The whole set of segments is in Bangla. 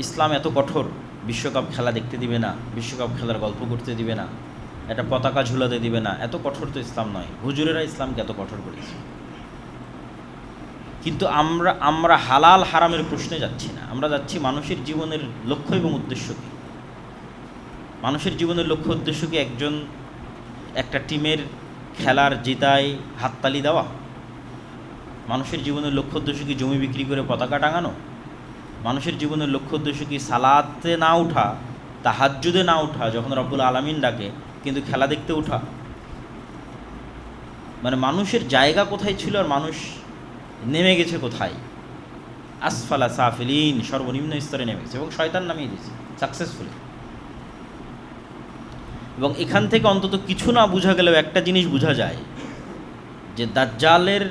ইসলাম এত কঠোর, বিশ্বকাপ খেলা দেখতে দিবে না, বিশ্বকাপ খেলার গল্প করতে দিবে না, একটা পতাকা ঝুলাতে দিবে না, এত কঠোর তো ইসলাম নয়। হুজুরেরা ইসলামকে এত কঠোর করেছে। কিন্তু আমরা আমরা হালাল হারামের প্রশ্নে যাচ্ছি না, আমরা যাচ্ছি মানুষের জীবনের লক্ষ্য এবং উদ্দেশ্য কী। মানুষের জীবনের লক্ষ্য উদ্দেশ্য কি একটা টিমের খেলার জেতায় হাততালি দেওয়া? মানুষের জীবনের লক্ষ্য উদ্দেশ্য কি জমি বিক্রি করে পতাকা টাঙানো? মানুষের জীবনের লক্ষ্য উদ্দেশ্য কি সালাতে না উঠা, তাহাজ্জুদে না উঠা যখন রব্বুল আলামিন ডাকে, কিন্তু খেলা দেখতে উঠা? মানে মানুষের জায়গা কোথায় ছিল আর মানুষ নেমে গেছে কোথায়? আসফালা সাফিলিন, সর্বনিম্ন স্তরে নেমে গেছে এবং শয়তান নামিয়ে দিয়েছে সাকসেসফুলি। এবং এখান থেকে অন্তত কিছু না বোঝা গেলেও একটা জিনিস বোঝা যায় যে দাজ্জালের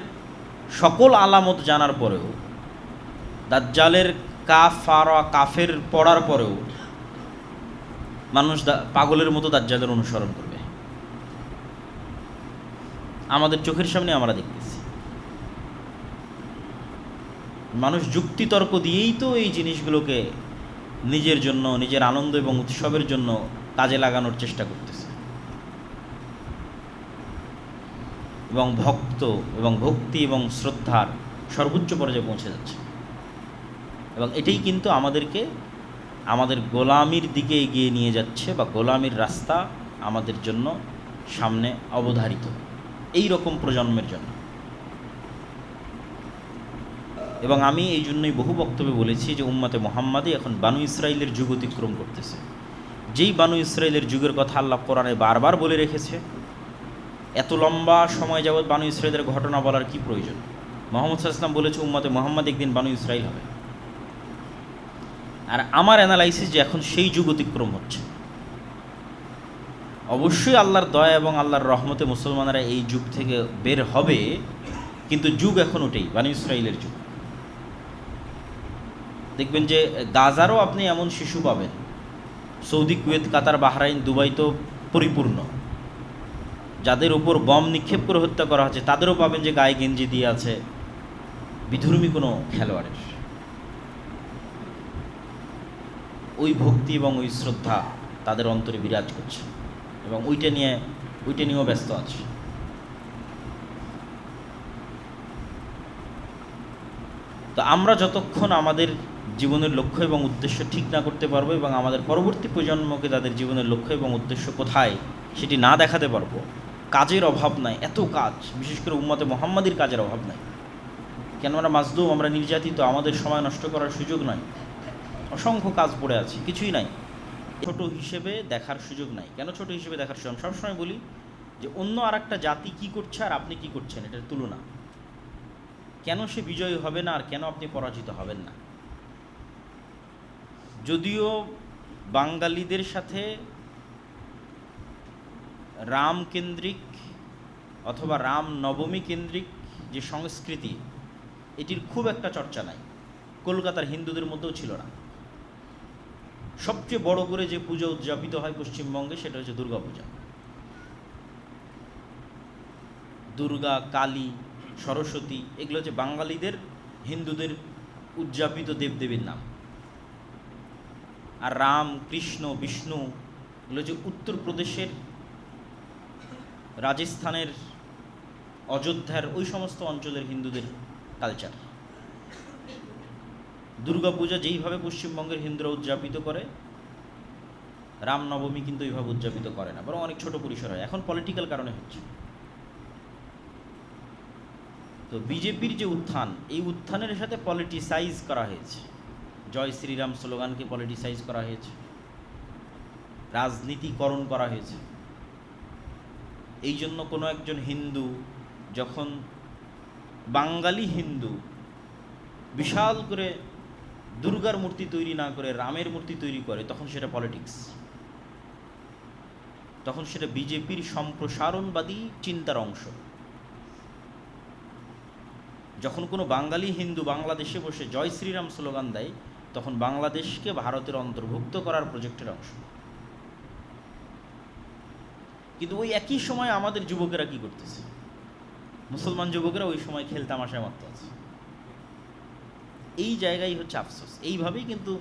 সকল আলামত জানার পরেও, দাজ্জালের কাফের পড়ার পরেও মানুষ পাগলের মতো দাজ্জালের অনুসরণ করবে। আমাদের চোখের সামনে আমরা দেখতেছি, মানুষ যুক্তিতর্ক দিয়েই তো এই জিনিসগুলোকে নিজের জন্য, নিজের আনন্দ এবং উৎসবের জন্য কাজে লাগানোর চেষ্টা করতেছে এবং ভক্তি এবং শ্রদ্ধার সর্বোচ্চ পর্যায়ে পৌঁছে যাচ্ছে। এবং এটাই কিন্তু আমাদেরকে আমাদের গোলামির দিকে এগিয়ে নিয়ে যাচ্ছে, বা গোলামির রাস্তা আমাদের জন্য সামনে অবধারিত এই রকম প্রজন্মের জন্য। এবং আমি এই জন্যই বহু বক্তব্যে বলেছি যে উম্মতে মুহাম্মাদি এখন বানু ইসরাইলের যুগ অতিক্রম করতেছে। যেই বানু ইসরাইলের যুগের কথা আল্লাহ কোরআনে বারবার বলে রেখেছে, এত লম্বা সময় যাবৎ বানু ইসরাইলের ঘটনা বলার কি প্রয়োজন? মুহাম্মদ সাল্লাল্লাহু আলাইহি ওয়াসাল্লাম বলেছে উম্মতে মুহাম্মাদ একদিন বানু ইসরাইল হবে। আর আমার অ্যানালাইসিস যে এখন সেই যুগ অতিক্রম হচ্ছে। অবশ্যই আল্লাহর দয়া এবং আল্লাহর রহমতে মুসলমানরা এই যুগ থেকে বের হবে, কিন্তু যুগ এখন ওটাই বানু ইসরাইলের যুগ। দেখবেন যে গাজারও আপনি এমন শিশু পাবেন, সৌদি, কুয়েত, কাতার, বাহরাইন, দুবাই তো পরিপূর্ণ, যাদের উপর বম নিক্ষেপ করে হত্যা করা হচ্ছে, তাদেরও পাবেন যে গায়ে গেঞ্জি দিয়ে আছে বিধর্মী কোনো খেলোয়াড়ের। ওই ভক্তি এবং ওই শ্রদ্ধা তাদের অন্তরে বিরাজ করছে এবং ওইটা নিয়েও ব্যস্ত আছে। তো আমরা যতক্ষণ আমাদের জীবনের লক্ষ্য এবং উদ্দেশ্য ঠিক না করতে পারবো এবং আমাদের পরবর্তী প্রজন্মকে তাদের জীবনের লক্ষ্য এবং উদ্দেশ্য কোথায় সেটি না দেখাতে পারবো, কাজের অভাব নাই, এত কাজ, বিশেষ করে উম্মতে মুহাম্মাদির কাজের অভাব নাই। কেন আমরা মাজলুম, আমরা নির্যাতিত, আমাদের সময় নষ্ট করার সুযোগ নাই, অসংখ্য কাজ পড়ে আছে, কিছুই নাই। ছোট হিসেবে দেখার সুযোগ নাই। কেন ছোট হিসেবে দেখার সুযোগ? সবসময় বলি যে অন্য আর একটা জাতি কী করছে আর আপনি কী করছেন, এটার তুলনা। কেন সে বিজয়ী হবে না আর কেন আপনি পরাজিত হবেন না? যদিও বাঙালিদের সাথে রাম কেন্দ্রিক অথবা রাম নবমী কেন্দ্রিক যে সংস্কৃতি, এটির খুব একটা চর্চা নাই, কলকাতার হিন্দুদের মধ্যেও ছিল না। সবচেয়ে বড় করে যে পূজা উদযাপিত হয় পশ্চিমবঙ্গে সেটা হচ্ছে দুর্গা পূজা। দুর্গা, কালী, সরস্বতী, এগুলো হচ্ছে বাঙালিদের, হিন্দুদের উদযাপিত দেবদেবীর নাম। আর রাম, কৃষ্ণ, বিষ্ণু এগুলো হচ্ছে উত্তরপ্রদেশের, রাজস্থানের, অযোধ্যার ওই সমস্ত অঞ্চলের হিন্দুদের কালচার। দুর্গাপূজা যেইভাবে পশ্চিমবঙ্গের হিন্দুরা উদযাপিত করে, রামনবমী কিন্তু এইভাবে উদযাপিত করে না, বরং অনেক ছোট পরিসর হয়। এখন পলিটিক্যাল কারণে হচ্ছে। তো বিজেপির যে উত্থান, এই উত্থানের সাথে পলিটিসাইজ করা হয়েছে, জয় শ্রীরাম স্লোগানকে পলিটিসাইজ করা হয়েছে, রাজনীতিকরণ করা হয়েছে। এই জন্য কোনো একজন হিন্দু যখন, বাঙালি হিন্দু বিশাল করে দুর্গার মূর্তি তৈরি না করে রামের মূর্তি তৈরি করে, তখন সেটা পলিটিক্স, তখন সেটা বিজেপির সম্প্রসারণবাদী চিন্তার অংশ। যখন কোনো বাঙালি হিন্দু বাংলাদেশে বসে জয় শ্রীরাম স্লোগান দেয়, তখন বাংলাদেশকে ভারতের অন্তর্ভুক্ত করার প্রজেক্টের অংশ। কিন্তু ওই একই সময় আমাদের যুবকেরা কি করতেছে? মুসলমান যুবকেরা ওই সময় খেলতামাশায় মারতে আছে। এই জায়গায় হচ্ছে আফসোস। এইভাবেই কিন্তু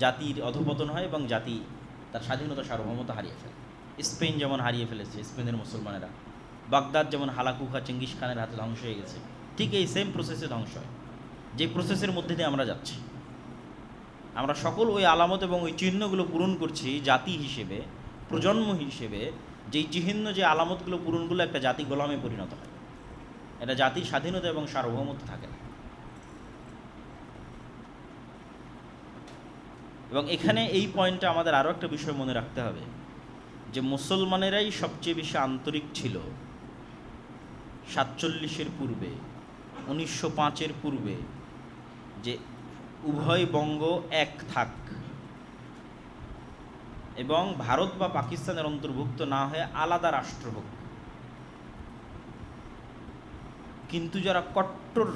জাতির অধঃপতন হয় এবং জাতি তার স্বাধীনতা সার্বভৌমতা হারিয়ে ফেলে। স্পেন যেমন হারিয়ে ফেলেছে স্পেনের মুসলমানেরা, বাগদাদ যেমন হালাকু খা চেঙ্গিস খানের হাতে ধ্বংস হয়ে গেছে, ঠিক এই সেম প্রসেসে ধ্বংস হয়, যে প্রসেসের মধ্যে দিয়ে আমরা যাচ্ছি। আমরা সকল ওই আলামত এবং ওই চিহ্নগুলো পূরণ করছি জাতি হিসেবে, প্রজন্ম হিসেবে। যেই চিহ্ন, যে আলামতগুলো পূরণগুলো একটা জাতি গোলামে পরিণত হয়, এটা জাতির স্বাধীনতা এবং সার্বভৌমত্ব থাকে না। এবং এখানে এই পয়েন্টে আমাদের আরও একটা বিষয় মনে রাখতে হবে, যে মুসলমানেরাই সবচেয়ে বেশি আন্তরিক ছিল 47-এর পূর্বে, 1905-এর পূর্বে, যে উভয় বঙ্গ এক থাক এবং ভারত বা পাকিস্তানের অন্তর্ভুক্ত না হয়ে আলাদা রাষ্ট্র হোক। কিন্তু যারা কট্টর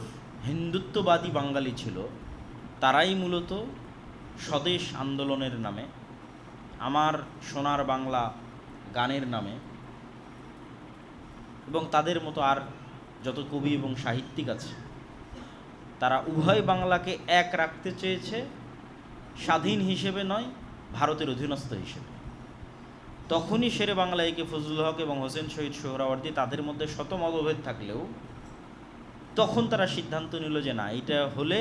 হিন্দুত্ববাদী বাঙালি ছিল, তারাই মূলত স্বদেশ আন্দোলনের নামে, আমার সোনার বাংলা গানের নামে, এবং তাদের মতো আর যত কবি এবং সাহিত্যিক আছে, তারা উভয় বাংলাকে এক রাখতে চেয়েছে, স্বাধীন হিসেবে নয়, ভারতের অধীনস্থ হিসেবে। তখনই শেরে বাংলা একে ফজলুল হক এবং হোসেন শহীদ সোহরাওয়ার্দী, তাদের মধ্যে শত মতভেদ থাকলেও তখন তারা সিদ্ধান্ত নিল যে না, এটা হলে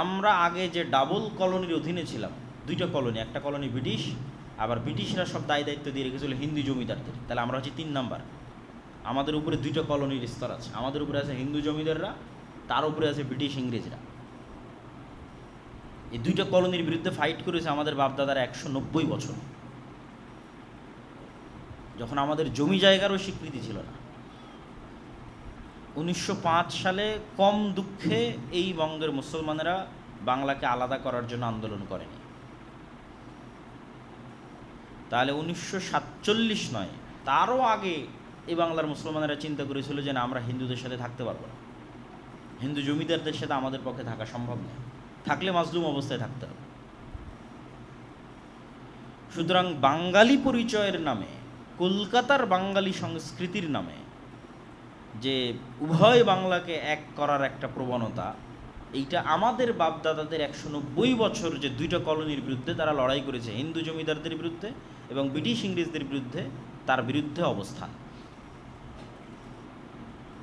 আমরা আগে যে ডাবল কলোনির অধীনে ছিলাম, দুইটা কলোনি, একটা কলোনি ব্রিটিশ, আবার ব্রিটিশরা সব দায় দায়িত্ব দিয়ে রেখেছিল হিন্দু জমিদারদের, তাহলে আমরা হচ্ছে 3 নাম্বার। আমাদের উপরে দুইটা কলোনির স্তর আছে, আমাদের উপরে আছে হিন্দু জমিদাররা, তার উপরে আছে ব্রিটিশ ইংরেজরা। এই দুইটা কলোনির বিরুদ্ধে ফাইট করেছে আমাদের বাপদাদারা 190 বছর, যখন আমাদের জমি জায়গারও স্বীকৃতি ছিল না। 1905 সালে কম দুঃখে এই বঙ্গের মুসলমানেরা বাংলাকে আলাদা করার জন্য আন্দোলন করেনি। তাহলে 1947 নয়, তারও আগে এই বাংলার মুসলমানেরা চিন্তা করেছিল যে না, আমরা হিন্দুদের সাথে থাকতে পারবো না, হিন্দু জমিদারদের সাথে আমাদের পক্ষে থাকা সম্ভব নয়, থাকলে মাজলুম অবস্থায় থাকতে হবে। সুতরাং বাঙালি পরিচয়ের নামে, কলকাতার বাঙালি সংস্কৃতির নামে যে উভয় বাংলাকে এক করার একটা প্রবণতা, এইটা আমাদের বাপদাদাদের 190 বছর যে দুইটা কলোনির বিরুদ্ধে তারা লড়াই করেছে, হিন্দু জমিদারদের বিরুদ্ধে এবং ব্রিটিশ ইংরেজদের বিরুদ্ধে, তার বিরুদ্ধে অবস্থান।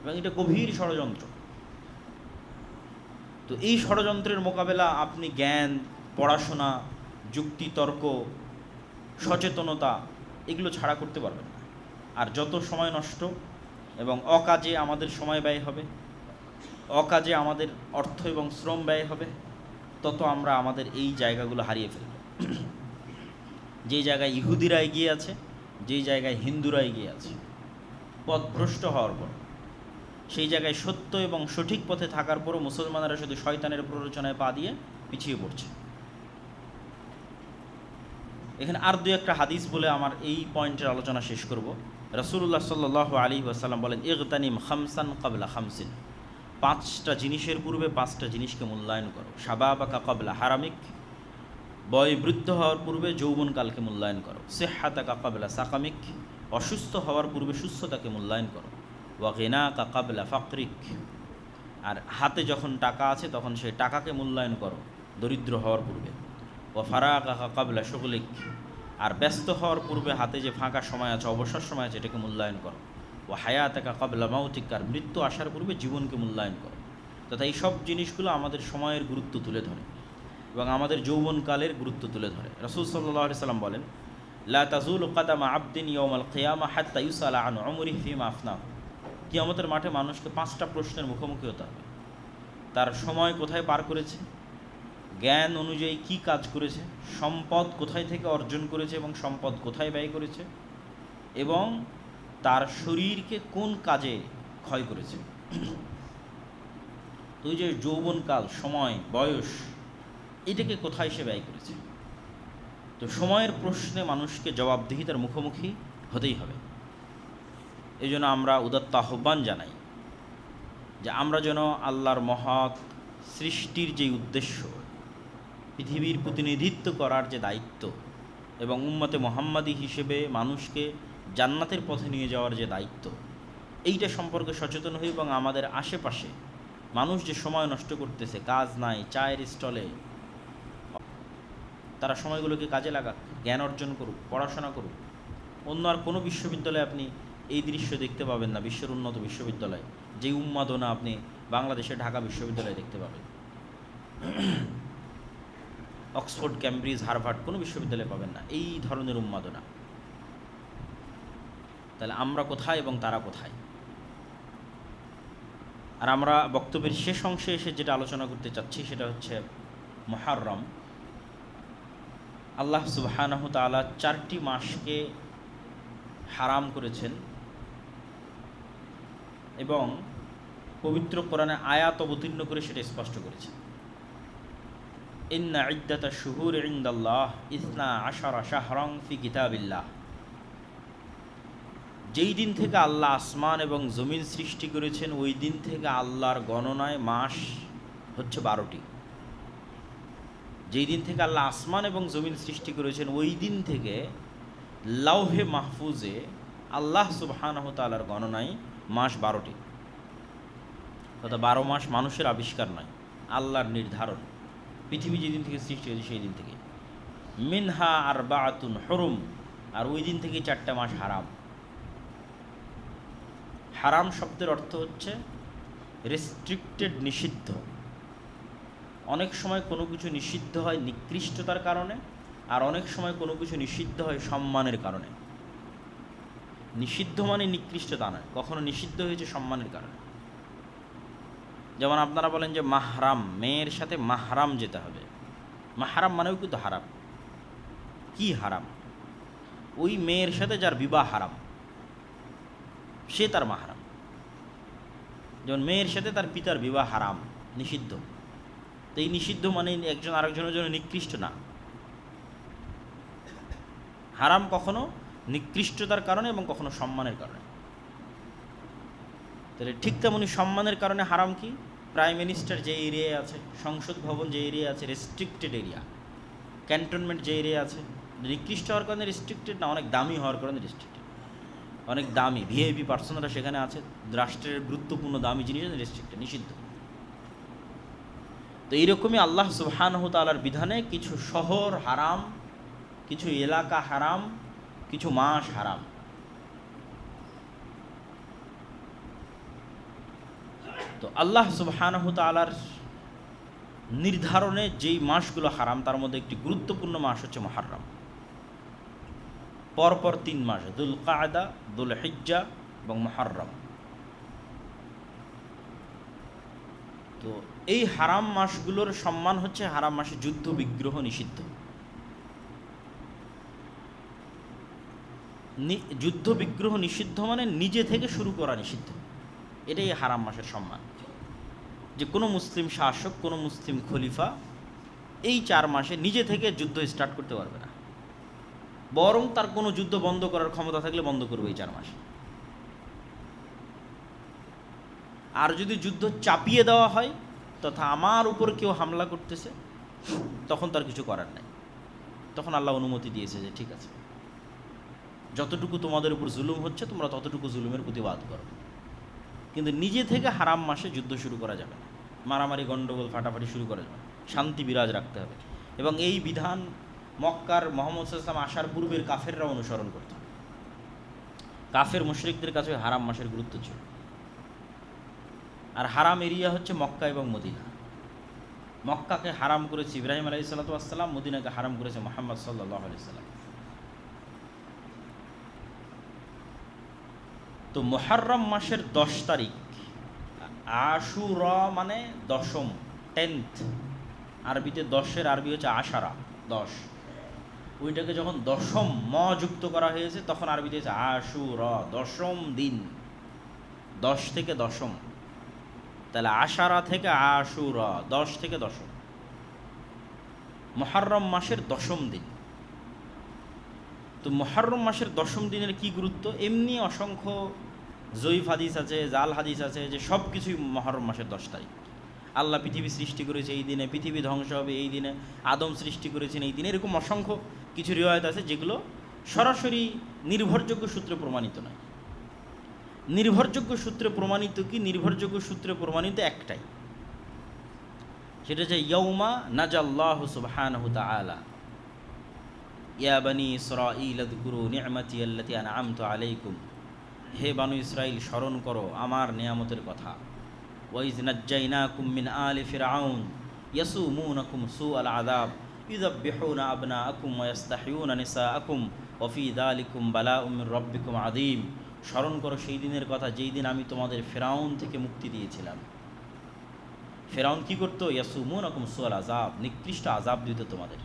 এবং এটা গভীর ষড়যন্ত্র। তো এই ষড়যন্ত্রের মোকাবেলা আপনি জ্ঞান, পড়াশোনা, যুক্তি, তর্ক, সচেতনতা এগুলো ছাড়া করতে পারবেন না। আর যত সময় নষ্ট এবং অকাজে আমাদের সময় ব্যয় হবে, অকাজে আমাদের অর্থ এবং শ্রম ব্যয় হবে, তত আমরা আমাদের এই জায়গাগুলো হারিয়ে ফেলব। যেই জায়গায় ইহুদিরা এগিয়ে আছে, যেই জায়গায় হিন্দুরা এগিয়ে আছে পথভ্রষ্ট হওয়ার পর, সেই জায়গায় সত্য এবং সঠিক পথে থাকার পরও মুসলমানেরা শুধু শয়তানের প্ররোচনায় পা দিয়ে পিছিয়ে পড়ছে। এখানে আর 2-1টা হাদিস বলে আমার এই পয়েন্টের আলোচনা শেষ করব। রাসূলুল্লাহ সাল্লাল্লাহু আলাইহি ওয়াসাল্লাম বলেন, ইগতানিম খামসান ক্বাবলা খামসিন, 5টা জিনিসের পূর্বে 5টা জিনিসকে মূল্যায়ন করো। শাবাবাকা ক্বাবলা হারামিক, বয় বৃদ্ধ হওয়ার পূর্বে যৌবনকালকে মূল্যায়ন করো। সিহহাতাকা ক্বাবলা সাকামিক, অসুস্থ হওয়ার পূর্বে সুস্থতাকে মূল্যায়ন করো। ওয়া গিনাকা ক্বাবলা ফাকরিক, আর হাতে যখন টাকা আছে তখন সেই টাকাকে মূল্যায়ন করো দরিদ্র হওয়ার পূর্বে। ওয়া ফারাগাকা ক্বাবলা শুগলিক, আর ব্যস্ত হওয়ার পূর্বে হাতে যে ফাঁকা সময় আছে, অবসর সময় আছে, এটাকে মূল্যায়ন করো। ও হায়াতাকা ক্বাবলা মাউতিক, আর মৃত্যু আসার পূর্বে জীবনকে মূল্যায়ন করো। তথা এই সব জিনিসগুলো আমাদের সময়ের গুরুত্ব তুলে ধরে এবং আমাদের যৌবনকালের গুরুত্ব তুলে ধরে। রাসূল সাল্লাল্লাহু আলাইহি সাল্লাম বলেন, লা তাজুলু কাদামা আবদিন ইয়াউমাল কিয়ামা হাত্তা ইউসালা আন উমরিহি ফিমা আফনা। কিয়ামতের মাঠে মানুষকে 5টা প্রশ্নের মুখোমুখি হতে হবে। তার সময় কোথায় পার করেছে, জ্ঞান অনুযায়ী কি কাজ করেছে, সম্পদ কোথায় থেকে অর্জন করেছে এবং সম্পদ কোথায় ব্যয় করেছে, এবং তার শরীরকে কোন কাজে ক্ষয় করেছে। তো ওই যে যৌবনকাল, সময়, বয়স, এটাকে কোথায় সে ব্যয় করেছে। তো সময়ের প্রশ্নে মানুষকে জবাবদিহিতার মুখোমুখি হতেই হবে। এই জন্য আমরা উদাত্ত আহ্বান জানাই যে আমরা যেন আল্লাহর মহৎ সৃষ্টির যে উদ্দেশ্য, পৃথিবীর প্রতিনিধিত্ব করার যে দায়িত্ব এবং উম্মতে মুহাম্মাদি হিসেবে মানুষকে জান্নাতের পথে নিয়ে যাওয়ার যে দায়িত্ব, এইটা সম্পর্কে সচেতন হই এবং আমাদের আশেপাশে মানুষ যে সময় নষ্ট করতেছে, কাজ নাই, চায়ের স্টলে, তারা সময়গুলোকে কাজে লাগাক, জ্ঞান অর্জন করুক, পড়াশোনা করুক। অন্য আর কোনো বিশ্ববিদ্যালয়ে আপনি এই দৃশ্য দেখতে পাবেন না, বিশ্বের উন্নত বিশ্ববিদ্যালয় যেই উন্মাদনা আপনি বাংলাদেশে ঢাকা বিশ্ববিদ্যালয়ে দেখতে পাবেন। অক্সফোর্ড, ক্যামব্রিজ, হার্ভার্ড কোনো বিশ্ববিদ্যালয়ে পাবেন না এই ধরনের উন্মাদনা। তাহলে আমরা কোথায় এবং তারা কোথায়? আর আমরা বক্তব্যের শেষ অংশে এসে যেটা আলোচনা করতে চাচ্ছি সেটা হচ্ছে মুহররম। আল্লাহ সুবহানাহু তাআলা 4টি মাসকে হারাম করেছেন এবং পবিত্র কোরআনে আয়াত অবতীর্ণ করে সেটা স্পষ্ট করেছেন। ইন্না ইদ্দাতা শুহুর ইনদাল্লাহ ইসনা আশারা শাহরান ফি কিতাবিল্লাহ। যেই দিন থেকে আল্লাহ আসমান এবং জমিন সৃষ্টি করেছেন ওই দিন থেকে আল্লাহর গণনায় মাস হচ্ছে 12টি। যেই দিন থেকে আল্লাহ আসমান এবং জমিন সৃষ্টি করেছেন ওই দিন থেকে লাউহে মাহফুজে আল্লাহ সুবহানাহু তাআলার গণনায় মাস 12টি। অর্থাৎ 12 মাস মানুষের আবিষ্কার নয়, আল্লাহর নির্ধারণ। পৃথিবী যেদিন থেকে সৃষ্টি হয়েছে সেই দিন থেকে। মিনহা আরবাআতুন হুরুম, আর ওই দিন থেকে 4টা মাস হারাম। হারাম শব্দের অর্থ হচ্ছে রেস্ট্রিক্টেড, নিষিদ্ধ। অনেক সময় কোনো কিছু নিষিদ্ধ হয় নিকৃষ্টতার কারণে, আর অনেক সময় কোনো কিছু নিষিদ্ধ হয় সম্মানের কারণে। নিষিদ্ধ মানে নিকৃষ্টতা নয়, কখনো নিষিদ্ধ হয়েছে সম্মানের কারণে। যেমন আপনারা বলেন যে মাহরাম, মেয়ের সাথে মাহরাম যেতে হবে। মাহরাম মানেও কিন্তু হারাম। কি হারাম? ওই মেয়ের সাথে যার বিবাহ হারাম সে তার মাহরাম। যেমন মেয়ের সাথে তার পিতার বিবাহ হারাম, নিষিদ্ধ। তো এই নিষিদ্ধ মানে একজন আরেকজনের জন্য নিকৃষ্ট না। হারাম কখনো নিকৃষ্টতার কারণে এবং কখনো সম্মানের কারণে। তাহলে ঠিক তেমনি সম্মানের কারণে হারাম কি? প্রাইম মিনিস্টার যে এরিয়ায় আছে, সংসদ ভবন যে এরিয়া আছে, রেস্ট্রিক্টেড এরিয়া। ক্যান্টনমেন্ট যে এরিয়া আছে, নিকৃষ্ট হওয়ার কারণে রেস্ট্রিক্টেড না, অনেক দামি হওয়ার কারণে রেস্ট্রিক্টেড। অনেক দামি ভিআইপি পার্সনরা সেখানে আছে, রাষ্ট্রের গুরুত্বপূর্ণ দামি জিনিস রেস্ট্রিক্টেড, নিষিদ্ধ। তো এইরকমই আল্লাহ সুবহানাহু তাআলার বিধানে কিছু শহর হারাম, কিছু এলাকা হারাম, কিছু মাস হারাম। তো আল্লাহ সুবহানাহু তাআলার নির্ধারণে যেই মাসগুলো হারাম তার মধ্যে একটি গুরুত্বপূর্ণ মাস হচ্ছে মুহররম। পরপর 3 মাস, দুল কায়দা, দুল হিজ্জা এবং মুহররম। তো এই হারাম মাসগুলোর সম্মান হচ্ছে, হারাম মাসে যুদ্ধ বিগ্রহ নিষিদ্ধ। যুদ্ধ বিগ্রহ নিষিদ্ধ মানে নিজে থেকে শুরু করা নিষিদ্ধ। এটাই হারাম মাসের সম্মান। যে কোনো মুসলিম শাসক, কোনো মুসলিম খলিফা এই 4 মাসে নিজে থেকে যুদ্ধ স্টার্ট করতে পারবে না, বরং তার কোনো যুদ্ধ বন্ধ করার ক্ষমতা থাকলে বন্ধ করবে এই 4 মাসে। আর যদি যুদ্ধ চাপিয়ে দেওয়া হয় তথা আমার উপর কেউ হামলা করতেছে, তখন তার কিছু করার নাই। তখন আল্লাহ অনুমতি দিয়েছে যে ঠিক আছে, যতটুকু তোমাদের উপর জুলুম হচ্ছে তোমরা ততটুকু জুলুমের প্রতিবাদ করো। কিন্তু নিজে থেকে হারাম মাসে যুদ্ধ শুরু করা যাবে না, মারামারি, গণ্ডগোল, ফাটাফাটি শুরু করা যাবে না। শান্তি বিরাজ রাখতে হবে। এবং এই বিধান মক্কার মুহাম্মদ সাল্লাল্লাহু আলাইহি ওয়াসাল্লাম আসার পূর্বের কাফেররা অনুসরণ করত। কাফের মুশরিকদের কাছে হারাম মাসের গুরুত্ব ছিল। আর হারাম এরিয়া হচ্ছে মক্কা এবং মদিনা। মক্কাকে হারাম করেছে ইব্রাহিম আলাইহিস সালাতু ওয়াস সালাম, মদিনাকে হারাম করেছে মুহাম্মদ সাল্লাল্লাহু আলাইহি ওয়াসাল্লাম। তো মুহররম মাসের 10 তারিখ, আশুরা মানে দশম, 10th। আরবিতে 10-এর আরবি হচ্ছে আশারা, 10। ওইটাকে যখন দশম যুক্ত করা হয়েছে তখন আরবিতে হচ্ছে আশুরা, দশম দিন। 10 থেকে দশম, তাহলে আশারা থেকে আশুরা, 10 থেকে দশম, মুহররম মাসের দশম দিন। তো মুহররম মাসের দশম দিনের কি গুরুত্ব? এমনি অসংখ্য জয়ীফ হাদিস আছে, জাল হাদিস আছে যে সব কিছুই মুহররম মাসের 10 তারিখ। আল্লাহ পৃথিবী সৃষ্টি করেছে এই দিনে, পৃথিবী ধ্বংস হবে এই দিনে, আদম সৃষ্টি করেছেন এই দিনে। এরকম অসংখ্য কিছু রিওয়ায়াত আছে যেগুলো সরাসরি নির্ভরযোগ্য সূত্রে প্রমাণিত নয়। নির্ভরযোগ্য সূত্রে প্রমাণিত কি? নির্ভরযোগ্য সূত্রে প্রমাণিত একটাই, সেটা হচ্ছে ইয়াউমা নাজাল্লাহু সুবহানাহু তাআলা, ইয়া বানি ইসরাঈল আযকুরু নি'মাতি আল্লাতী আন'আমতু আলাইকুম, হে বানু ইসরাইল স্মরণ করো আমার নিয়ামতের কথা। ওয়াইজ নাজ্জাইনাকুম মিন আলি ফিরআউন ইয়াসুমুনাকুম সুআল আযাব ইউযাব্বিহুনা আবনাআকুম ওয়া ইস্তাহইয়ুনা নিসাআকুম ওয়া ফী যালিকুম বালাউম মির রাব্বিকুম আযীম। স্মরণ করো সেই দিনের কথা যেই দিন আমি তোমাদের ফিরআউন থেকে মুক্তি দিয়েছিলাম। ফিরআউন কি করতো? ইয়াসুমুনাকুম সুআল আযাব, নিকৃষ্ট আযাব দিত তোমাদের।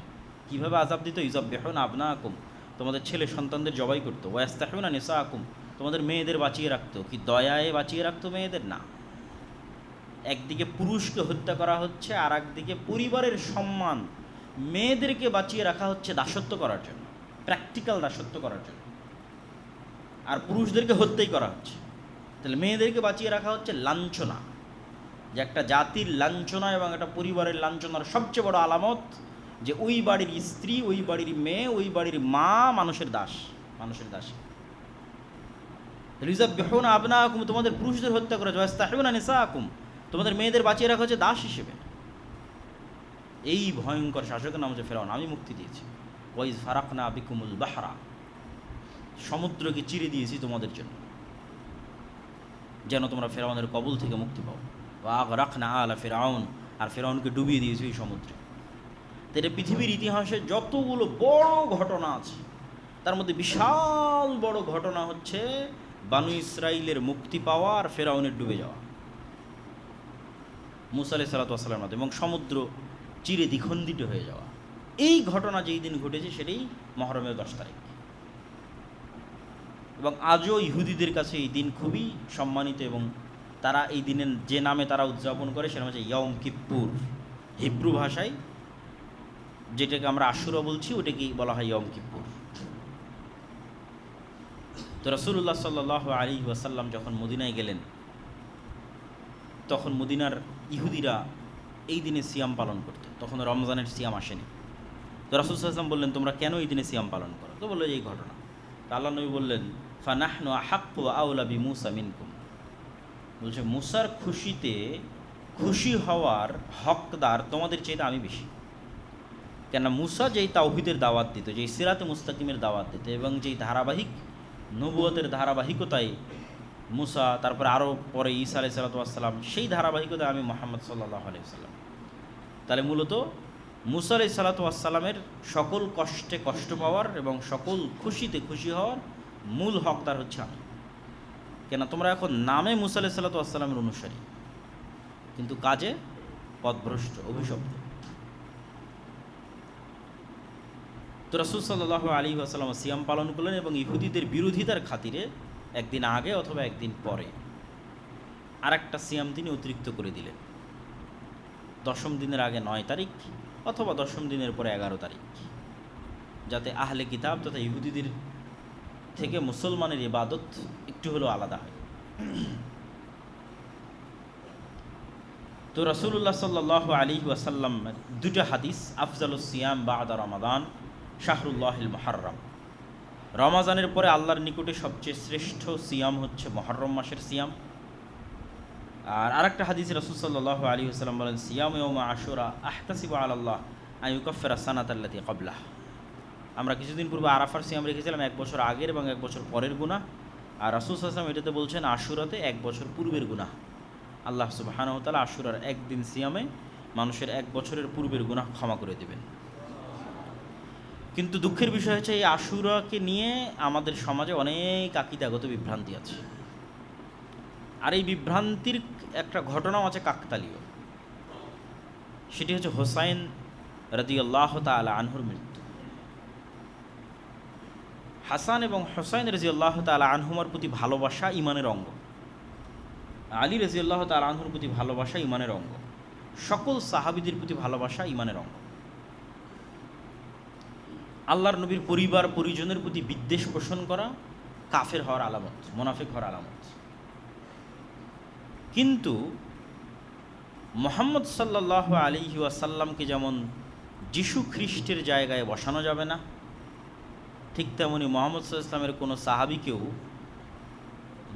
কিভাবে আযাব দিত? ইউযাব্বিহুনা আবনাআকুম, তোমাদের ছেলে সন্তানদের জবাই করতো। ওয়া ইস্তাহইয়ুনা নিসাআকুম, তোমাদের মেয়েদের বাঁচিয়ে রাখতো। কি দয়ায় বাঁচিয়ে রাখতো মেয়েদের? না, একদিকে পুরুষকে হত্যা করা হচ্ছে, আর একদিকে পরিবারের সম্মান, মেয়েদেরকে বাঁচিয়ে রাখা হচ্ছে দাসত্ব করার জন্য, প্র্যাকটিক্যাল দাসত্ব করার জন্য, আর পুরুষদেরকে হত্যাই করা হচ্ছে। তাহলে মেয়েদেরকে বাঁচিয়ে রাখা হচ্ছে লাঞ্ছনা, যে একটা জাতির লাঞ্ছনা এবং একটা পরিবারের লাঞ্ছনার সবচেয়ে বড় আলামত যে ওই বাড়ির স্ত্রী, ওই বাড়ির মেয়ে, ওই বাড়ির মা মানুষের দাস, মানুষের দাস। ইউযাব্বিহুনা আবনাআকুম, তোমাদের পুরুষদের হত্যা করা হয়। ইস্তাহইয়ুনা নিসাআকুম, তোমাদের মেয়েদের বাঁচিয়ে রাখা হচ্ছে দাস হিসেবে। এই ভয়ঙ্কর শাসকের নাম হচ্ছে ফেরাউন। আমি মুক্তি দিয়েছি। ওয়াইজ ফারাকনা বিকুমুল বাহরা, সমুদ্রকে চিরে দিয়েছি তোমাদের জন্য, যেন তোমরা ফেরাউনের কবল থেকে মুক্তি পাও। ওয়া আগরাকনা আলা ফিরআউন, আর ফেরাউনকে ডুবিয়ে দিয়েছি এই সমুদ্রে। তো এটা পৃথিবীর ইতিহাসে যতগুলো বড় ঘটনা আছে তার মধ্যে বিশাল বড় ঘটনা হচ্ছে বানু ইসরাইলের মুক্তি পাওয়া আর ফেরাউনের ডুবে যাওয়া মুসা আলাইহিস সালাতু ওয়াস সালামের মাধ্যমে, এবং সমুদ্র চিরে দ্বিখণ্ডিত হয়ে যাওয়া। এই ঘটনা যেই দিন ঘটেছে সেটাই মহরমের 10 তারিখ, এবং আজও ইহুদিদের কাছে এই দিন খুবই সম্মানিত, এবং তারা এই দিনের যে নামে তারা উদযাপন করে সেটা হচ্ছে ইয়ম কিপ্পুর। হিব্রু ভাষায় যেটাকে আমরা আশুরা বলছি ওটাকেই বলা হয় ইয়ম কিপ্পুর। তো রাসূলুল্লাহ সাল্লাল্লাহু আলাইহি ওয়াসাল্লাম যখন মদিনায় গেলেন, তখন মদিনার ইহুদিরা এই দিনে সিয়াম পালন করত। তখন রমজানের সিয়াম আসেনি। তো রাসূল সাল্লাল্লাহু আলাইহি ওয়াসাল্লাম বললেন, তোমরা কেন এই দিনে সিয়াম পালন করো? তো বললো এই ঘটনা। তো আল্লাহ নবী বললেন, ফানাহনু আহাক্কু ওয়া আওলা বিমূসা মিনকুম, বলছে মুসার খুশিতে খুশি হওয়ার হকদার তোমাদের চাইতে আমি বেশি। কেন? মুসা যেই তাওহীদের দাওয়াত দিত, যেই সিরাতে মুস্তাকিমের দাওয়াত দিত, এবং যেই ধারাবাহিক নবুয়তের ধারাবাহিকতায় মুসা, তারপরে আরও পরে ঈসা আলাইহিস সালাতু ওয়াস সালাম, সেই ধারাবাহিকতায় আমি মুহাম্মদ সাল্লাল্লাহু আলাইহি ওয়াসাল্লাম। তাহলে মূলত মুসা আলাইহিস সালাতু ওয়াস সালামের সকল কষ্টে কষ্ট পাওয়ার এবং সকল খুশিতে খুশি হওয়ার মূল হকদার হচ্ছে আমি। কেন? তোমরা এখন নামে মুসা আলাইহিস সালাতু ওয়াস সালামের অনুসারী, কিন্তু কাজে পথভ্রষ্ট, অভিশপ্ত। তো রাসূল সাল্লাল্লাহু আলাইহি ওয়াসাল্লাম সিয়াম পালন করলেন, এবং ইহুদিদের বিরোধিতার খাতিরে একদিন আগে অথবা একদিন পরে আর একটা সিয়াম তিনি অতিরিক্ত করে দিলেন। 10ম দিনের আগে 9 তারিখ, অথবা 10ম দিনের পরে 11 তারিখ, যাতে আহলে কিতাব তথা ইহুদিদের থেকে মুসলমানের ইবাদত একটু হলেও আলাদা হয়। তো রাসূলুল্লাহ সাল্লাল্লাহু আলাইহি ওয়াসাল্লাম দুটো হাদিস, আফজালুস সিয়াম বা'দা রমাদান শাহরুল্লাহিল মুহাররম, রমাজানের পরে আল্লাহর নিকটে সবচেয়ে শ্রেষ্ঠ সিয়াম হচ্ছে মুহররম মাসের সিয়াম। আর আরেকটা হাদিসে রাসূল সাল্লাল্লাহু আলাইহি ওয়াসাল্লাম বলেন, সিয়াম ইয়াউমা আশুরা আহতাসিবু আলাল্লাহ আন ইউকাফফিরা সানাতাল্লাতী ক্বাবলাহ। আমরা কিছুদিন পূর্বে আরাফার সিয়াম রেখেছিলাম 1 বছর আগের এবং 1 বছর পরের গুনাহ, আর রাসূল সাল্লাল্লাহু আলাইহি ওয়াসাল্লাম এটাতে বলছেন আশুরাতে 1 বছর পূর্বের গুনাহ। আল্লাহ সুবহানাহু ওয়া তাআলা আশুরার একদিন সিয়ামে মানুষের 1 বছরের পূর্বের গুনাহ ক্ষমা করে দেবেন। কিন্তু দুঃখের বিষয় হচ্ছে এই আশুরাকে নিয়ে আমাদের সমাজে অনেক আকীদাগত বিভ্রান্তি আছে, আর এই বিভ্রান্তির একটা ঘটনাও আছে কাকতালীয়। সেটি হচ্ছে হোসাইন রাদিয়াল্লাহু তাআলা আনহুর মৃত্যু। হাসান এবং হোসাইন রাদিয়াল্লাহু তাআলা আনহুমার প্রতি ভালোবাসা ঈমানের অঙ্গ, আলী রাদিয়াল্লাহু তাআলা আনহুর প্রতি ভালোবাসা ঈমানের অঙ্গ, সকল সাহাবীদের প্রতি ভালোবাসা ঈমানের অঙ্গ। আল্লাহর নবীর পরিবার পরিজনের প্রতি বিদ্বেষ পোষণ করা কাফের হওয়ার আলামত, মুনাফিক হওয়ার আলামত। কিন্তু মুহাম্মদ সাল্লাল্লাহু আলাইহি ওয়াসাল্লামকে যেমন যিশু খ্রিস্টের জায়গায় বসানো যাবে না, ঠিক তেমনি মুহাম্মদ সাল্লাল্লাহু আলাইহি ওয়াসাল্লামের কোনো সাহাবীকেও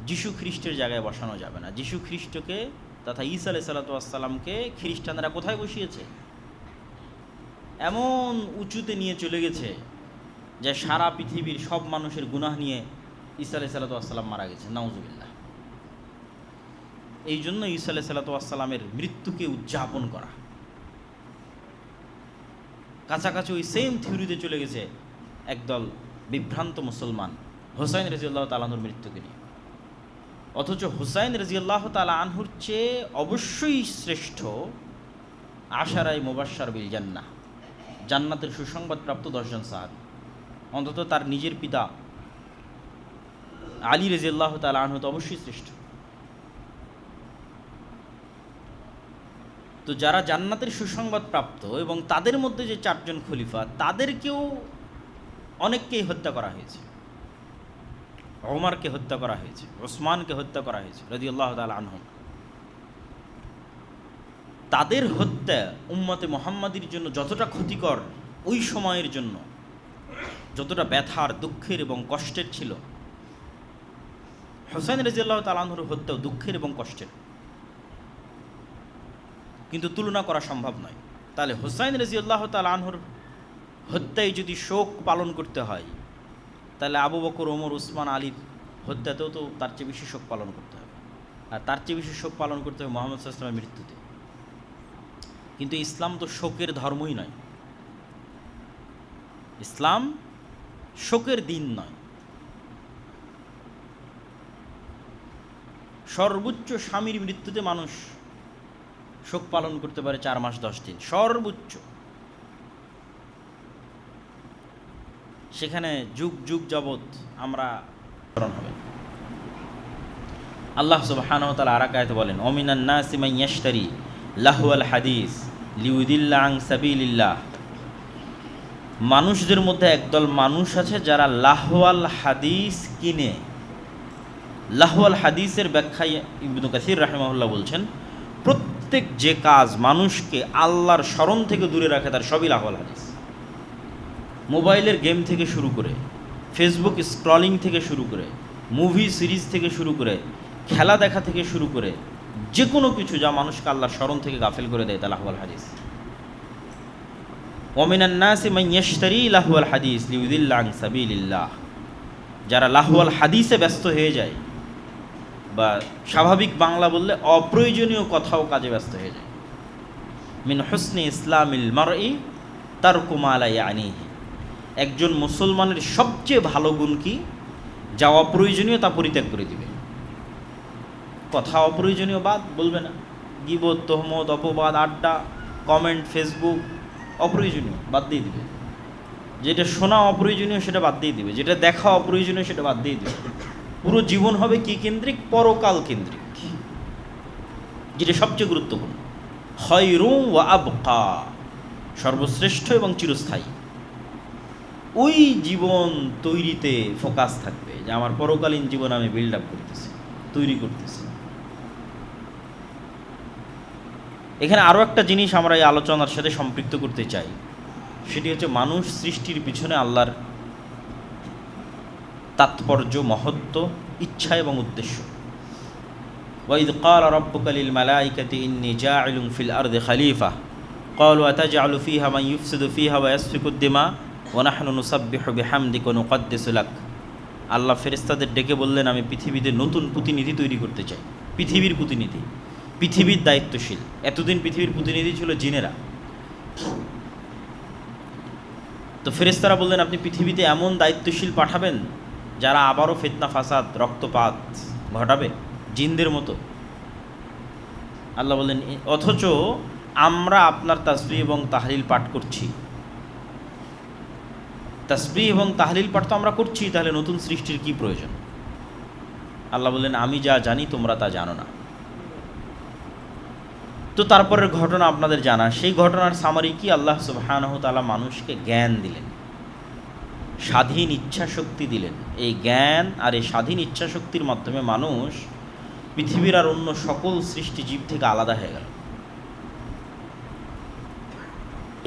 যিশু খ্রিস্টের জায়গায় বসানো যাবে না। যিশু খ্রিস্টকে তথা ঈসা আলাইহিস সালাতু ওয়াস সালামকে খ্রিস্টানরা কোথায় বসিয়েছে? এমন উঁচুতে নিয়ে চলে গেছে যে সারা পৃথিবীর সব মানুষের গুনাহ নিয়ে ঈসা আলাইহিস সালাম মারা গেছে, নাউজুবিল্লাহ। এই জন্য ঈসা আলাইহিস সালামের মৃত্যুকে উদযাপন করা, কাছাকাছি ওই সেম থিওরিতে চলে গেছে একদল বিভ্রান্ত মুসলমান হুসাইন রাদিয়াল্লাহু তাআলা আনহুর মৃত্যুকে নিয়ে। অথচ হুসাইন রাদিয়াল্লাহু তাআলা আনহুর চেয়ে অবশ্যই শ্রেষ্ঠ আশারায়ে মুবাশশার বিল জান্নাহ, জান্নাতের সুসংবাদপ্রাপ্ত 10 জন সাহাবী। অন্তত তার নিজের পিতা আলী রাদিয়াল্লাহু তাআলা আনহু তো অবশ্যই শ্রেষ্ঠ। তো যারা জান্নাতের সুসংবাদ প্রাপ্ত এবং তাদের মধ্যে যে 4 জন খলিফা, তাদেরকেও অনেককেই হত্যা করা হয়েছে। ওমরকে হত্যা করা হয়েছে, ওসমানকে হত্যা করা হয়েছে রাদিয়াল্লাহু তাআলা আনহু। তাদের হত্যা উম্মতে মুহাম্মাদির জন্য যতটা ক্ষতিকর, ওই সময়ের জন্য যতটা ব্যথার, দুঃখের এবং কষ্টের ছিল, হুসাইন রাদিয়াল্লাহু তাআলা আনহুর হত্যাও দুঃখের এবং কষ্টের, কিন্তু তুলনা করা সম্ভব নয়। তাহলে হুসাইন রাদিয়াল্লাহু তাআলা আনহুর হত্যায় যদি শোক পালন করতে হয়, তাহলে আবু বকর, ওমর, উসমান, আলীর হত্যাতেও তো তার চেয়ে বেশি শোক পালন করতে হবে। আর তার চেয়ে বেশি শোক পালন করতে হবে মুহাম্মদ সাল্লাল্লাহু আলাইহি ওয়াসাল্লামের মৃত্যুতে। কিন্তু ইসলাম তো শোকের ধর্মই নয়, ইসলাম শোকের দিন নয়। সর্বোচ্চ স্বামীর মৃত্যুতে মানুষ শোক পালন করতে পারে 4 মাস 10 দিন সর্বোচ্চ। সেখানে যুগ যুগ যাবৎ আমরা স্মরণ হবে। আল্লাহ সুবহানাহু ওয়া তাআলা আরেক আয়াতে বলেন, ওমিনান নাসি মান ইয়াশতারি লাহওয়াল হাদিস লিউদিল্লা আন সাবিলিল্লাহ। মানুষদের মধ্যে একদল মানুষ আছে যারা লাহওয়াল হাদিস কিনে। লাহওয়াল হাদিসের ব্যাখ্যায় ইবনে কাসির রাহিমাহুল্লাহ বলছেন, প্রত্যেক যে কাজ মানুষকে আল্লাহর স্মরণ থেকে দূরে রাখে তার সবই লাহওয়াল হাদিস। মোবাইলের গেম থেকে শুরু করে, ফেসবুক স্ক্রলিং থেকে শুরু করে, মুভি সিরিজ থেকে শুরু করে, খেলা দেখা থেকে শুরু করে, যে কোনো কিছু যা মানুষকে আল্লাহর স্মরণ থেকে গাফেল করে দেয় তা লাহওয়াল হাদিস। ওমিনান নাসি মান ইয়াশতারি লাহওয়াল হাদিস লিউদিল্লা আন সাবিলিল্লাহ। যারা লাহওয়াল হাদিসে ব্যস্ত হয়ে যায়, বা স্বাভাবিক বাংলা বললে অপ্রয়োজনীয় কথা ও কাজে ব্যস্ত হয়ে যায়। মিন হুসনি ইসলামিল মারই তারকু মা লা ইয়ানিহি। একজন মুসলমানের সবচেয়ে ভালো গুণ কি? যা অপ্রয়োজনীয় তা পরিত্যাগ করে দিবে। কথা অপ্রয়োজনীয় বাদ বলবে না, গীবত, তহমত, অপবাদ, আড্ডা, কমেন্ট, ফেসবুক অপ্রয়োজনীয় বাদ দিয়ে দিবে। যেটা শোনা অপ্রয়োজনীয় সেটা বাদ দিয়ে দিবে, যেটা দেখা অপ্রয়োজনীয় সেটা বাদ দিয়ে দিবে। পুরো জীবন হবে কি কেন্দ্রিক? পরকাল কেন্দ্রিক, যেটা সবচেয়ে গুরুত্বপূর্ণ। খায়রুন ওয়া আবকা, সর্বশ্রেষ্ঠ এবং চিরস্থায়ী। ওই জীবন তৈরিতে ফোকাস থাকবে, যে আমার পরকালীন জীবন আমি বিল্ড আপ করতেছি, তৈরি করতেছি। এখানে আরও একটা জিনিস আমরা এই আলোচনার সাথে সম্পৃক্ত করতে চাই, সেটি হচ্ছে মানুষ সৃষ্টির পিছনে আল্লাহর তাৎপর্য, মহত্ব, ইচ্ছা এবং উদ্দেশ্য। ওয়াইদ ক্বালা রাব্বুকা লিল মালাইকাতি ইন্নী জাইলুন ফিল আরদি খলিফা ক্বালু আতাজআলু ফিহা মান ইউফসিদু ফিহা ওয়া ইয়াসফিকুদ দিমা ওয়া নাহনু নুসাব্বিহু বিহামদিকা ওয়া নুকদ্দিসু লাক। আল্লাহ ফেরেশতাদের ডেকে বললেন, আমি পৃথিবীতে নতুন প্রতিনিধি তৈরি করতে চাই, পৃথিবীর প্রতিনিধি, পৃথিবীর দায়িত্বশীল। এতদিন পৃথিবীর প্রতিনিধি ছিল জিনেরা। তো ফেরেশতারা বললেন, আপনি পৃথিবীতে এমন দায়িত্বশীল পাঠাবেন যারা আবারও ফিতনা, ফাসাদ, রক্তপাত ঘটাবে জিনদের মতো। আল্লাহ বললেন, অথচ আমরা আপনার তাসবিহ এবং তাহলিল পাঠ করছি। তাসবিহ এবং তাহলিল পাঠ তো আমরা করছি, তাহলে নতুন সৃষ্টির কি প্রয়োজন? আল্লাহ বললেন, আমি যা জানি তোমরা তা জানো না। তো তারপরের ঘটনা আপনাদের জানা। সেই ঘটনার সামারি কি? আল্লাহ সুবহানাহু ওয়া তাআলা মানুষকে জ্ঞান দিলেন, স্বাধীন ইচ্ছা শক্তি দিলেন। এই জ্ঞান আর এই স্বাধীন ইচ্ছা শক্তির মাধ্যমে মানুষ পৃথিবীর আর অন্য সকল সৃষ্টি জীব থেকে আলাদা হয়ে গেল।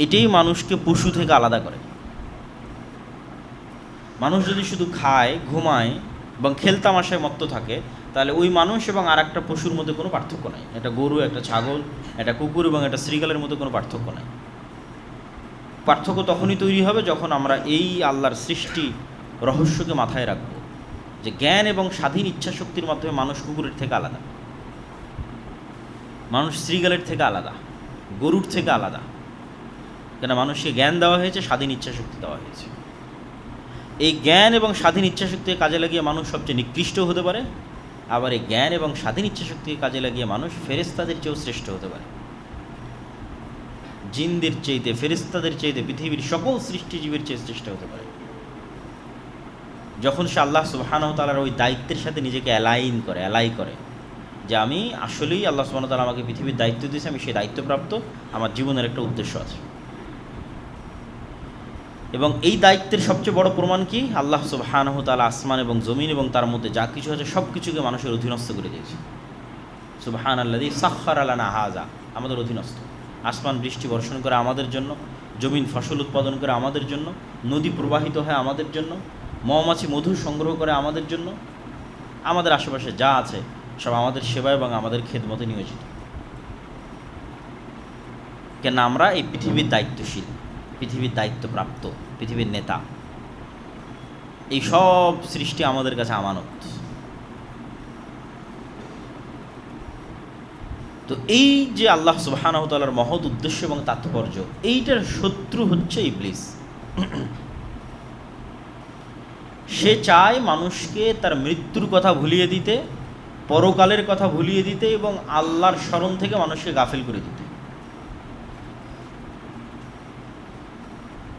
এটাই মানুষকে পশু থেকে আলাদা করে। মানুষ যদি শুধু খায়, ঘুমায় এবং খেলতামাশায় মত্ত থাকে, তাহলে ওই মানুষ এবং আর একটা পশুর মধ্যে কোনো পার্থক্য নাই। একটা গরু, একটা ছাগল, একটা কুকুর এবং একটা শ্রীগালের মধ্যে কোনো পার্থক্য নাই। পার্থক্য তখনই তৈরি হবে যখন আমরা এই আল্লাহর সৃষ্টি রহস্যকে মাথায় রাখব, যে জ্ঞান এবং স্বাধীন ইচ্ছাশক্তির মাধ্যমে মানুষ কুকুরের থেকে আলাদা, মানুষ শ্রীগালের থেকে আলাদা, গরুর থেকে আলাদা। কেন? মানুষকে জ্ঞান দেওয়া হয়েছে, স্বাধীন ইচ্ছাশক্তি দেওয়া হয়েছে। এই জ্ঞান এবং স্বাধীন ইচ্ছাশক্তিকে কাজে লাগিয়ে মানুষ সবচেয়ে নিকৃষ্ট হতে পারে, আবার এই জ্ঞান এবং স্বাধীন ইচ্ছাশক্তিকে কাজে লাগিয়ে মানুষ ফেরেশতাদের চেয়েও শ্রেষ্ঠ হতে পারে। জিনদের চাইতে, ফেরেশতাদের চাইতে, পৃথিবীর সকল সৃষ্টিজীবীর চেয়ে শ্রেষ্ঠ হতে পারে যখন সে আল্লাহ সুবহানাহু ওয়া তাআলার ওই দায়িত্বের সাথে নিজেকে অ্যালাই করে যে আমি আসলেই আল্লাহ সুবহানাহু ওয়া তাআলা আমাকে পৃথিবীর দায়িত্ব দিয়েছে, আমি সেই দায়িত্বপ্রাপ্ত, আমার জীবনের একটা উদ্দেশ্য আছে। এবং এই দায়িত্বের সবচেয়ে বড় প্রমাণ কি? আল্লাহ সুবহানাহু ওয়া তাআলা আসমান এবং জমিন এবং তার মধ্যে যা কিছু আছে সব কিছুকে মানুষের অধীনস্থ করে দিয়েছে। সুবহানাল্লাযী সাখখারা লানা হাযা, আমাদের অধীনস্থ। আসমান বৃষ্টি বর্ষণ করে আমাদের জন্য, জমিন ফসল উৎপাদন করে আমাদের জন্য, নদী প্রবাহিত হয় আমাদের জন্য, মৌমাছি মধু সংগ্রহ করে আমাদের জন্য, আমাদের আশেপাশে যা আছে সব আমাদের সেবা এবং আমাদের খেদমতে নিয়োজিত। কেন? আমরা এই পৃথিবীর দায়িত্বশীল, পৃথিবীর দায়িত্বপ্রাপ্ত, পৃথিবীর নেতা। এই সব সৃষ্টি আমাদের কাছে আমানত। তো এই যে আল্লাহ সুবহানাহু ওয়া তাআলার মহৎ উদ্দেশ্য এবং তাৎপর্য, এইটার শত্রু হচ্ছে ইবলিস। সে চায় মানুষকে তার মৃত্যুর কথা ভুলিয়ে দিতে, পরকালের কথা ভুলিয়ে দিতে এবং আল্লাহর স্মরণ থেকে মানুষকে গাফিল করে দিতে।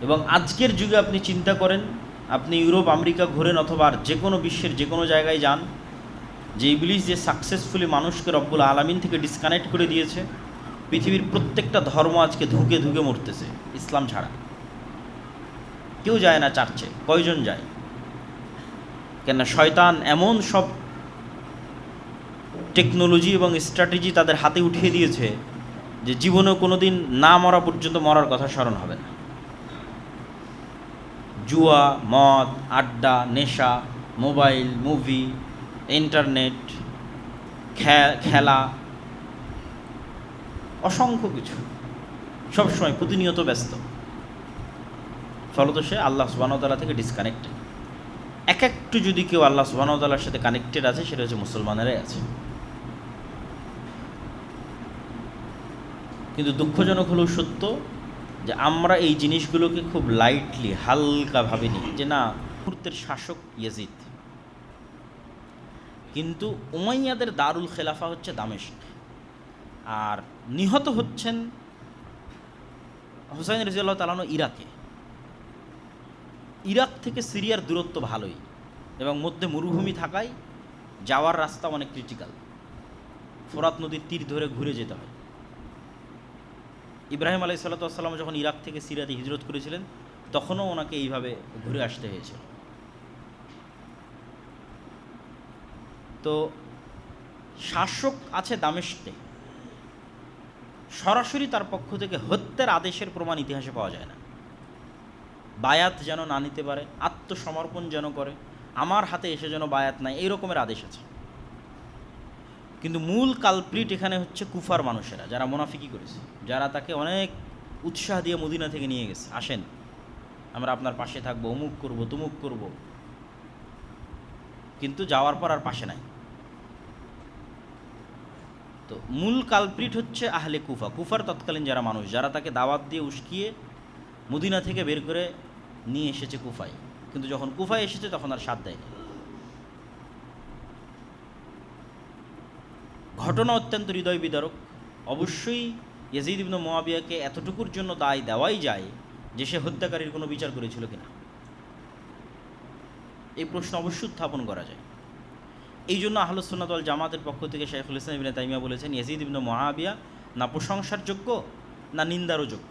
এবং আজকের যুগে আপনি চিন্তা করেন, আপনি ইউরোপ আমেরিকা ঘোরেন অথবা আর যে কোনো বিশ্বের যে কোনো জায়গায় যান, যে ইবলিস যে সাকসেসফুলি মানুষকে রব্বুল আলামিন থেকে ডিসকানেক্ট করে দিয়েছে, পৃথিবীর প্রত্যেকটা ধর্ম আজকে ধুকে ধুকে মরতেছে ইসলাম ছাড়া। কেউ যায় না চার্চে, কয়জন যায়? কেন? শয়তান এমন সব টেকনোলজি এবং স্ট্র্যাটেজি তাদের হাতে উঠিয়ে দিয়েছে যে জীবনেও কোনো দিন না মরা পর্যন্ত মরার কথা স্মরণ হবে না। জুয়া, মদ, আড্ডা, নেশা, মোবাইল, মুভি, ইন্টারনেট, খেলা, অসংখ্য কিছু, সবসময় প্রতিনিয়ত ব্যস্ত। ফলত সে আল্লাহ সুবহানাহু ওয়া তাআলা থেকে ডিসকানেক্টেড। একটু যদি কেউ আল্লাহ সুবহানাহু ওয়া তাআলার সাথে কানেক্টেড আছে, সেটা হচ্ছে মুসলমানেরাই আছে। কিন্তু দুঃখজনক হলেও সত্য যে আমরা এই জিনিসগুলোকে খুব লাইটলি, হালকাভাবে নিই, যে না, মুহূর্তের শাসক ইয়াজিদ, কিন্তু উমাইয়াদের দারুল খেলাফা হচ্ছে দামেস্ক, আর নিহত হচ্ছেন হুসাইন রাদিয়াল্লাহু তাআলা আনহু ইরাকে। ইরাক থেকে সিরিয়ার দূরত্ব ভালোই, এবং মধ্যে মরুভূমি থাকায় যাওয়ার রাস্তা অনেক ক্রিটিক্যাল। ফোরাত নদীর তীর ধরে ঘুরে যেতে হয়। ইব্রাহিম আলাইহিস সালাতু ওয়াস সালাম যখন ইরাক থেকে সিরিয়াতে হিজরত করেছিলেন, তখনও ওনাকে এইভাবে ঘুরে আসতে হয়েছিল। তো শাসক আছে দামেস্কে, সরাসরি তার পক্ষ থেকে হত্যার আদেশের প্রমাণ ইতিহাসে পাওয়া যায় না। বায়াত যেন না নিতে পারে, আত্মসমর্পণ যেন করে, আমার হাতে এসে যেন বায়াত নাই, এই রকমের আদেশ আছে। কিন্তু মূল কালপ্রিট এখানে হচ্ছে কুফার মানুষেরা, যারা মুনাফিকি করেছে, যারা তাকে অনেক উৎসাহ দিয়ে মদিনা থেকে নিয়ে গেছে, আসেন আমরা আপনার পাশে থাকবো, অমুক করব, তুমুক করব, কিন্তু যাওয়ার পর আর পাশে নাই। তো মূল কালপ্রিট হচ্ছে আহলে কুফা, কুফার তৎকালীন যারা মানুষ, যারা তাকে দাওয়াত দিয়ে উস্কিয়ে মদিনা থেকে বের করে নিয়ে এসেছে কুফায়, কিন্তু যখন কুফায় এসেছে তখন আর সাথ দেয়নি। ঘটনা অত্যন্ত হৃদয় বিদারক। অবশ্যই ইয়াজিদ ইবনে মুআবিয়াকে এতটুকুর জন্য দায় দেওয়াই যায় যে সে হত্যাকারীর কোনো বিচার করেছিল কিনা, এই প্রশ্ন অবশ্যই উত্থাপন করা যায়। এই জন্য আহলুস সুন্নাত ওয়াল জামাতের পক্ষ থেকে শাইখুল ইসলাম ইবনে তাইমিয়া বলেছেন, ইয়াজিদ ইবনে মুআবিয়া না প্রশংসার যোগ্য না নিন্দারও যোগ্য।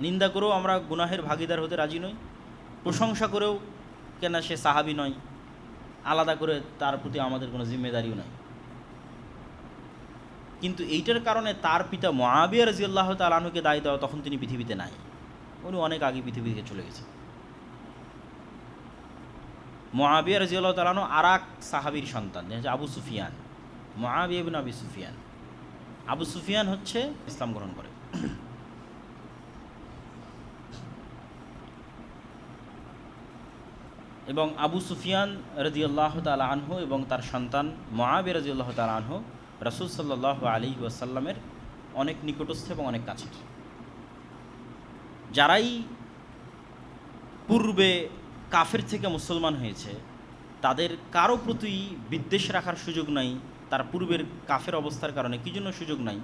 নিন্দা করেও আমরা গুনাহের ভাগিদার হতে রাজি নই, প্রশংসা করেও কেন সে সাহাবী নয়, আলাদা করে তার প্রতি আমাদের কোনো জিম্মেদারিও নাই। কিন্তু এইটার কারণে তার পিতা মুআবিয়া রাদিয়াল্লাহু তাআলা আনহুকে দায় দেওয়া, তখন তিনি পৃথিবীতে নাই, উনি অনেক আগে পৃথিবী থেকে চলে গেছেন। মুআবিয়া রাদিয়াল্লাহু তাআলা আনহু আরেক সাহাবীর সন্তান, যে আবু সুফিয়ান, মুআবিয়া ইবনে আবি সুফিয়ান। আবু সুফিয়ান হচ্ছে ইসলাম গ্রহণ করে। এবং আবু সুফিয়ান রাদিয়াল্লাহু তাআলা আনহু এবং তার সন্তান মুআবিয়া রাদিয়াল্লাহু তাআলা আনহু রাসূল সাল্লাল্লাহু আলাইহি ওয়াসাল্লামের অনেক নিকটস্থ এবং অনেক কাছের। যারাই পূর্বে কাফের থেকে মুসলমান হয়েছে তাদের কারো প্রতি বিদ্বেষ রাখার সুযোগ নাই, তার পূর্বের কাফের অবস্থার কারণে কী জন্য সুযোগ নাই।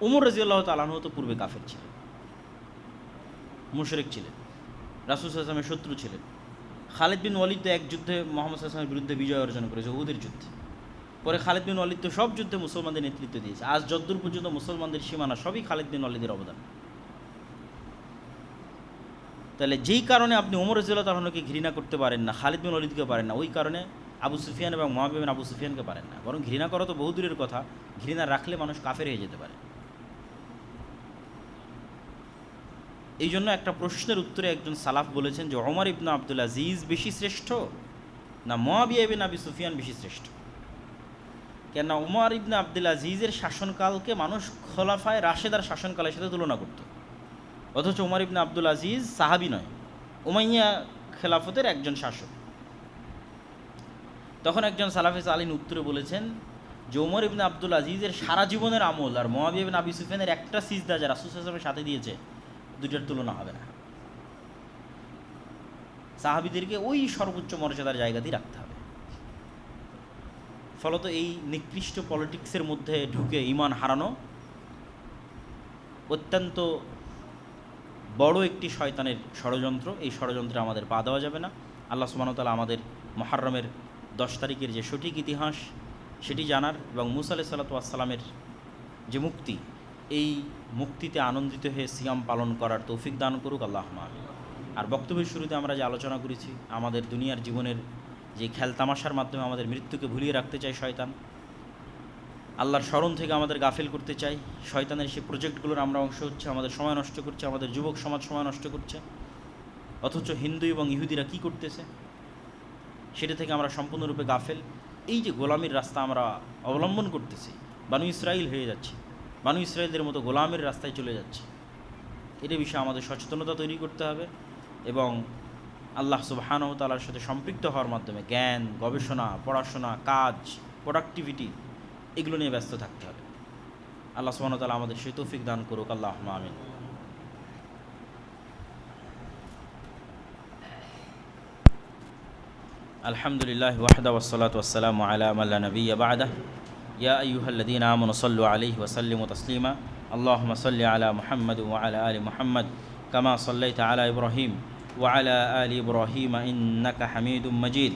ওমর রাদিয়াল্লাহু তাআলা আনহু তো পূর্বে কাফের ছিলেন, মুশরিক ছিলেন, রাসূল সাল্লাল্লাহু আলাইহি ওয়াসাল্লামের শত্রু ছিলেন। খালিদ বিন ওয়ালিদ তো এক যুদ্ধে মুহাম্মদ সাল্লাল্লাহু আলাইহি ওয়াসাল্লামের বিরুদ্ধে বিজয় অর্জন করেছে, উহুদের যুদ্ধে। পরে খালিদ বিন ওয়ালিদ তো সব যুদ্ধে মুসলমানদের নেতৃত্ব দিয়েছে। আজ যদ্দূর পর্যন্ত মুসলমানদের সীমানা সবই খালিদ বিন ওয়ালিদের অবদান। তাহলে যেই কারণে আপনি ওমর রাদিয়াল্লাহু তাআলা আনহুকে ঘৃণা করতে পারেন না, খালিদ বিন ওয়ালিদকে পারেন না, ওই কারণে আবু সুফিয়ান এবং মুআবিয়া বিন আবু সুফিয়ানকে পারেন না। বরং ঘৃণা করা তো বহু দূরের কথা, ঘৃণা রাখলে মানুষ কাফের হয়ে যেতে পারে। এই জন্য একটা প্রশ্নের উত্তরে একজন সালাফ বলেছেন যে ওমর ইবনে আব্দুল আজিজ বেশি শ্রেষ্ঠ না মুআবিয়া বিন আবি সুফিয়ান বেশি শ্রেষ্ঠ। কেননা ওমর ইবনে আব্দুল আজিজের শাসনকালকে মানুষ খোলাফায়ে রাশেদার শাসনকালের সাথে তুলনা করত, অথচ ওমর ইবনে আব্দুল আজিজ সাহাবী নয়, উমাইয়া খেলাফতের একজন শাসক। তখন একজন সালাফে সালিন উত্তরে বলেছেন যে ওমর ইবনে আব্দুল আজিজের সারা জীবনের আমল আর মুআবিয়া বিন আবি সুফিয়ানের একটা সিজদা যা রাসূল সাল্লাল্লাহু আলাইহি ওয়াসাল্লামের সাথে দিয়েছে, দুইটার তুলনা হবে না। সাহাবীদেরকে ওই সর্বোচ্চ মর্যাদার জায়গাতেই রাখতে হবে। ফলত এই নিকৃষ্ট পলিটিক্সের মধ্যে ঢুকে ঈমান হারানো অত্যন্ত বড় একটি শয়তানের ষড়যন্ত্র। এই ষড়যন্ত্রে আমাদের পা দেওয়া যাবে না। আল্লাহ সুবহানাহু ওয়া তাআলা আমাদের মুহররমের 10 তারিখের যে সঠিক ইতিহাস সেটি জানার এবং মুসা আলাইহিস সালাতু ওয়াস সালামের যে মুক্তি, এই মুক্তিতে আনন্দিত হয়ে সিয়াম পালন করার তৌফিক দান করুক, আল্লাহুম্মা আমিন। আর বক্তব্যের শুরুতে আমরা যে আলোচনা করেছি, আমাদের দুনিয়ার জীবনের যে খেলতামাশার মাধ্যমে আমাদের মৃত্যুকে ভুলিয়ে রাখতে চায় শয়তান, আল্লাহর স্মরণ থেকে আমাদের গাফিল করতে চাই, শয়তানের সেই প্রজেক্টগুলোর আমরা অংশ হচ্ছে, আমাদের সময় নষ্ট করছে, আমাদের যুবক সমাজ সময় নষ্ট করছে। অথচ হিন্দু এবং ইহুদিরা কি করতেছে সেটা থেকে আমরা সম্পূর্ণরূপে গাফেল। এই যে গোলামির রাস্তা আমরা অবলম্বন করতেছি, বানু ইসরাইল হয়ে যাচ্ছে, বানু ইসরাইলদের মতো গোলামের রাস্তায় চলে যাচ্ছে। এটা বিষয়ে আমাদের সচেতনতা তৈরি করতে হবে এবং আল্লাহ সুবহানাহু ওয়া তাআলার সাথে সম্পৃক্ত হওয়ার মাধ্যমে জ্ঞান, গবেষণা, পড়াশোনা, কাজ, প্রোডাক্টিভিটি এগুলো নিয়ে ব্যস্ত থাকতে হবে। আল্লাহ সুবহানাহু ওয়া তাআলা আমাদের সেই তৌফিক দান করুক, আল্লাহুম্মা আমিন। আলহামদুলিল্লাহ ওয়াহদা ওয়াসসালাতু ওয়াসসালামু আলা মান লা নাবিয়্যা বা'দা। ইয়া আইয়ুহাল্লাযীনা আমানু সাল্লু আলাইহি ওয়া সাল্লিমু তাসলিমা। আল্লাহুম্মা সাল্লি আলা মুহাম্মাদ ওয়া আলা আলি মুহাম্মাদ কামা সাল্লাইতা আলা ইব্রাহিম ওয়া আলা আলি ইব্রাহিম ইন্নাকা হামিদুম মাজিদ।